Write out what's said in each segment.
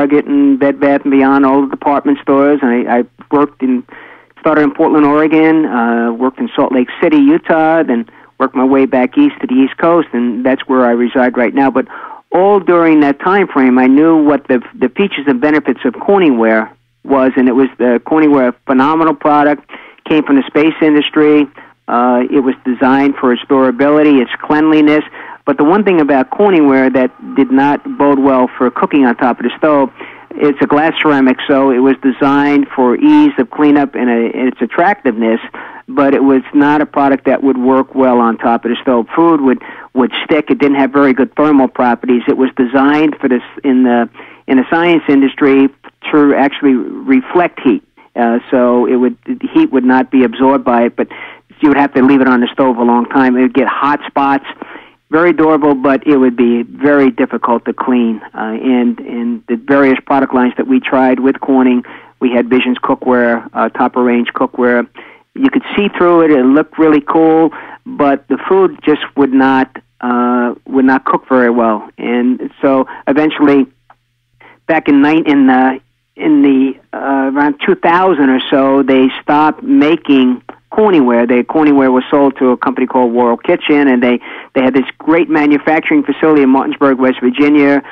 Target and Bed Bath & Beyond, all the department stores. And I started in Portland, Oregon, worked in Salt Lake City, Utah, then worked my way back east to the East Coast, and that's where I reside right now. But all during that time frame, I knew what the features and benefits of Corningware was, and it was the Corningware, phenomenal product, came from the space industry. It was designed for its durability, its cleanliness. But the one thing about Corningware that did not bode well for cooking on top of the stove, it's a glass ceramic, so it was designed for ease of cleanup and its attractiveness, but it was not a product that would work well on top of the stove. Food would stick. It didn't have very good thermal properties. It was designed for this in the science industry to actually reflect heat. So the heat would not be absorbed by it, but you would have to leave it on the stove a long time. It would get hot spots. Very durable, but it would be very difficult to clean. And the various product lines that we tried with Corning, we had Visions Cookware, top-of-range cookware. You could see through it. It looked really cool, but the food just would not cook very well. And so eventually, back in around 2000 or so, they stopped making Corningware. Corningware was sold to a company called World Kitchen, and they had this great manufacturing facility in Martinsburg, West Virginia,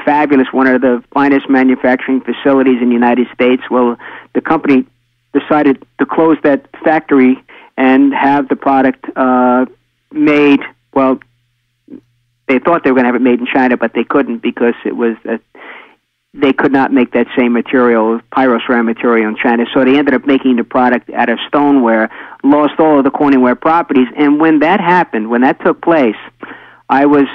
fabulous, one of the finest manufacturing facilities in the United States. Well, the company decided to close that factory and have the product made, well, they thought they were going to have it made in China, but they couldn't because it was they could not make that same material, pyroceramic material, in China. So they ended up making the product out of stoneware, lost all of the Corningware properties. And when that happened, when that took place, I was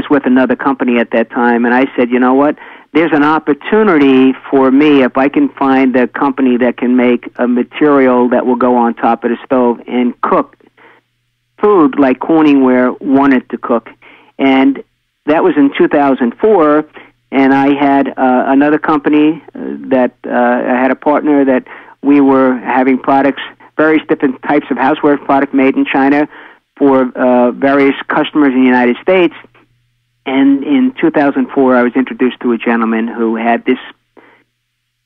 with another company at that time, and I said, you know what? There's an opportunity for me if I can find a company that can make a material that will go on top of the stove and cook food like Corningware wanted to cook. And that was in 2004. And I had another company that I had a partner that we were having products, various different types of houseware product made in China for various customers in the United States. And in 2004, I was introduced to a gentleman who had this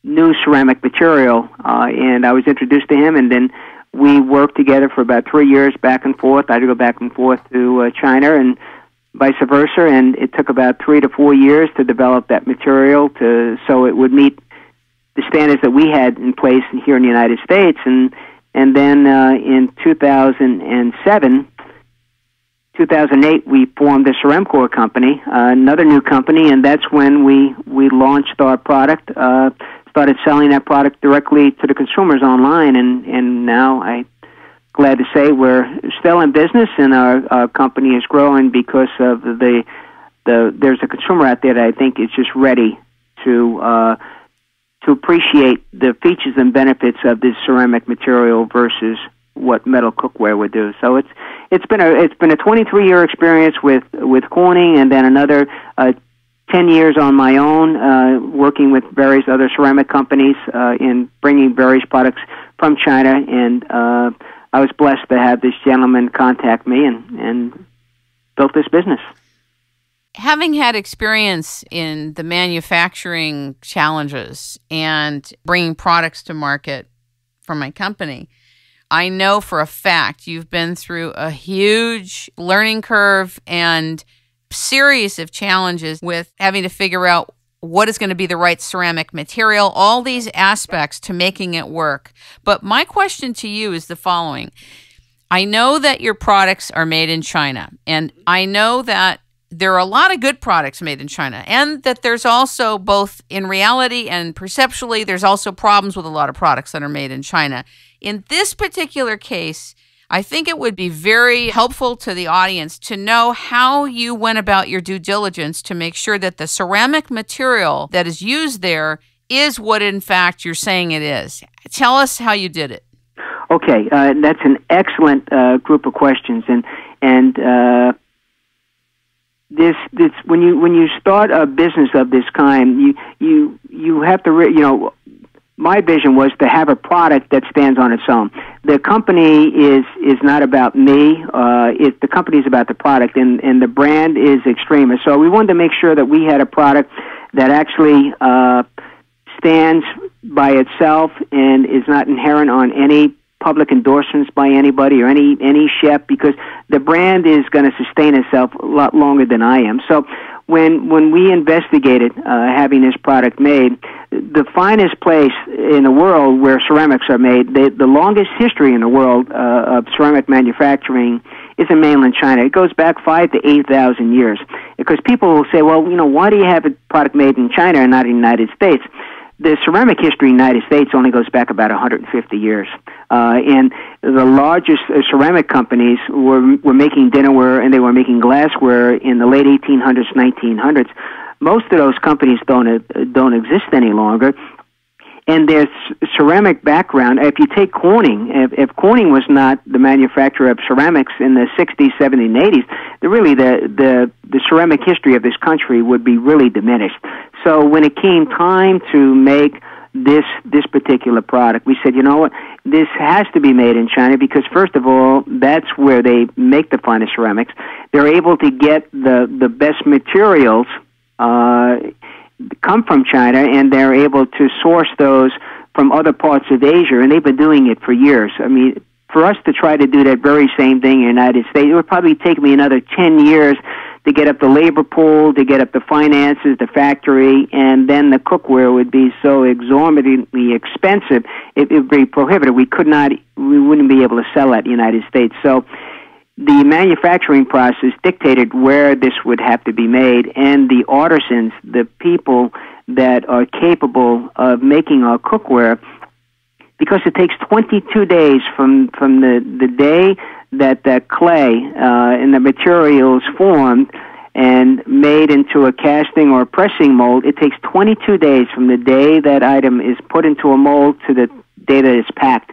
new ceramic material, and I was introduced to him, and then we worked together for about 3 years back and forth. I had to go back and forth to China, and vice versa, and it took about 3 to 4 years to develop that material so it would meet the standards that we had in place here in the United States. And then in 2008, we formed the Ceramcor company, another new company, and that's when we launched our product, started selling that product directly to the consumers online, and now I'm glad to say we're still in business, and our company is growing because of there's a consumer out there that I think is just ready to appreciate the features and benefits of this ceramic material versus what metal cookware would do. So it's been a 23-year experience with Corning, and then another 10 years on my own, working with various other ceramic companies in bringing various products from China, and I was blessed to have this gentleman contact me and built this business. Having had experience in the manufacturing challenges and bringing products to market for my company, I know for a fact you've been through a huge learning curve and series of challenges with having to figure out what is going to be the right ceramic material, all these aspects to making it work. But my question to you is the following. I know that your products are made in China, and I know that there are a lot of good products made in China, and that there's also, both in reality and perceptually, there's also problems with a lot of products that are made in China. In this particular case, I think it would be very helpful to the audience to know how you went about your due diligence to make sure that the ceramic material that is used there is what, in fact, you're saying it is. Tell us how you did it. Okay, that's an excellent group of questions, and this when you start a business of this kind, you have to my vision was to have a product that stands on its own. The company is not about me. The company is about the product, and the brand is Xtrema. So we wanted to make sure that we had a product that actually stands by itself and is not inherent on any public endorsements by anybody or any chef, because the brand is going to sustain itself a lot longer than I am. So when we investigated having this product made, the finest place in the world where ceramics are made, the longest history in the world of ceramic manufacturing is in mainland China. It goes back 5,000 to 8,000 years. Because people will say, well, why do you have a product made in China and not in the United States? The ceramic history in the United States only goes back about 150 years. And the largest ceramic companies were making dinnerware and they were making glassware in the late 1800s, 1900s. Most of those companies don't exist any longer. And their ceramic background, if you take Corning, if Corning was not the manufacturer of ceramics in the 60s, 70s, and 80s, the ceramic history of this country would be really diminished. So when it came time to make this particular product, we said, you know what, this has to be made in China because, first of all, that's where they make the finest ceramics. They're able to get the best materials come from China, and they're able to source those from other parts of Asia, and they've been doing it for years. I mean, for us to try to do that very same thing in the United States, it would probably take me another 10 years to get up the labor pool, to get up the finances, the factory, and then the cookware would be so exorbitantly expensive, it would be prohibitive. We wouldn't be able to sell that in the United States. So the manufacturing process dictated where this would have to be made, and the artisans, the people that are capable of making our cookware, because it takes 22 days from the day that the clay and the material is formed and made into a casting or a pressing mold. It takes 22 days from the day that item is put into a mold to the day that it's packed.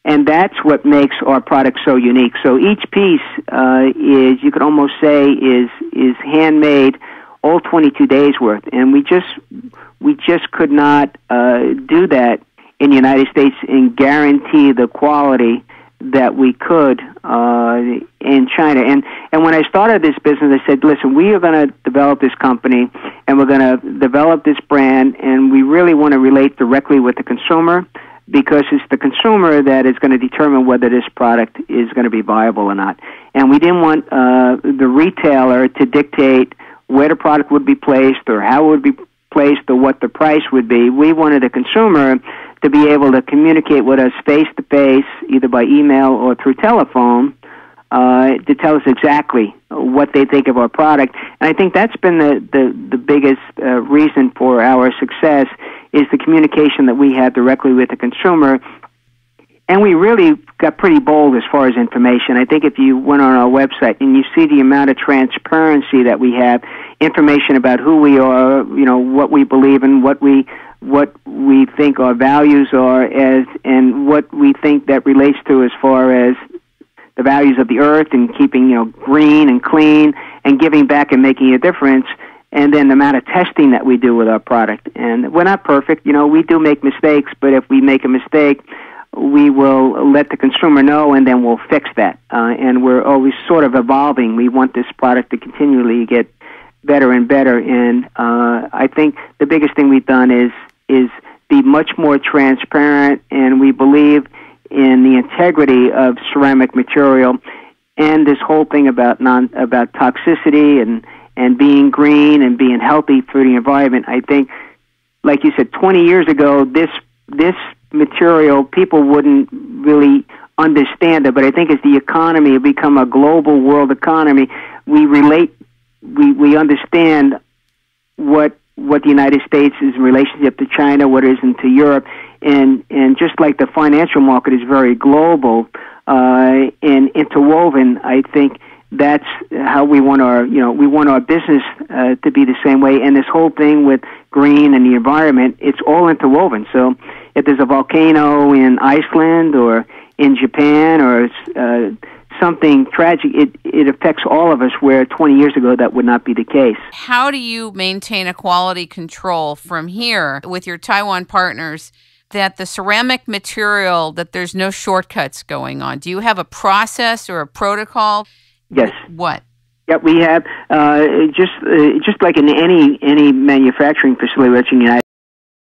And that's what makes our product so unique. So each piece is, you could almost say, is handmade all 22 days worth. And we just could not do that in the United States and guarantee the quality that we could in China. And when I started this business, I said, listen, we are going to develop this company and we're going to develop this brand, and we really want to relate directly with the consumer, because it's the consumer that is going to determine whether this product is going to be viable or not. And we didn't want the retailer to dictate where the product would be placed or how it would be placed or what the price would be. We wanted the consumer to be able to communicate with us face-to-face, either by email or through telephone, to tell us exactly what they think of our product. And I think that's been the biggest reason for our success, is the communication that we have directly with the consumer. And we really got pretty bold as far as information. I think if you went on our website and you see the amount of transparency that we have, information about who we are, what we believe in, what we think our values are, and what we think that relates to as far as the values of the earth and keeping green and clean and giving back and making a difference, and then the amount of testing that we do with our product. And we're not perfect. We do make mistakes, but if we make a mistake, we will let the consumer know, and then we'll fix that. And we're always sort of evolving. We want this product to continually get better and better. And I think the biggest thing we've done is be much more transparent, and we believe in the integrity of ceramic material and this whole thing about toxicity and being green and being healthy through the environment. I think, like you said, 20 years ago, this material, people wouldn't really understand it, but I think as the economy has become a global world economy, we understand what the United States is in relationship to China, what it is into Europe, and just like the financial market is very global and interwoven, I think that's how we want our business to be the same way. And this whole thing with green and the environment, it's all interwoven. So if there's a volcano in Iceland or in Japan or something tragic, it affects all of us, where 20 years ago that would not be the case. How do you maintain a quality control from here with your Taiwan partners that the ceramic material, that there's no shortcuts going on? Do you have a process or a protocol? Yes. What? Yep, we have just like in any manufacturing facility that's in the United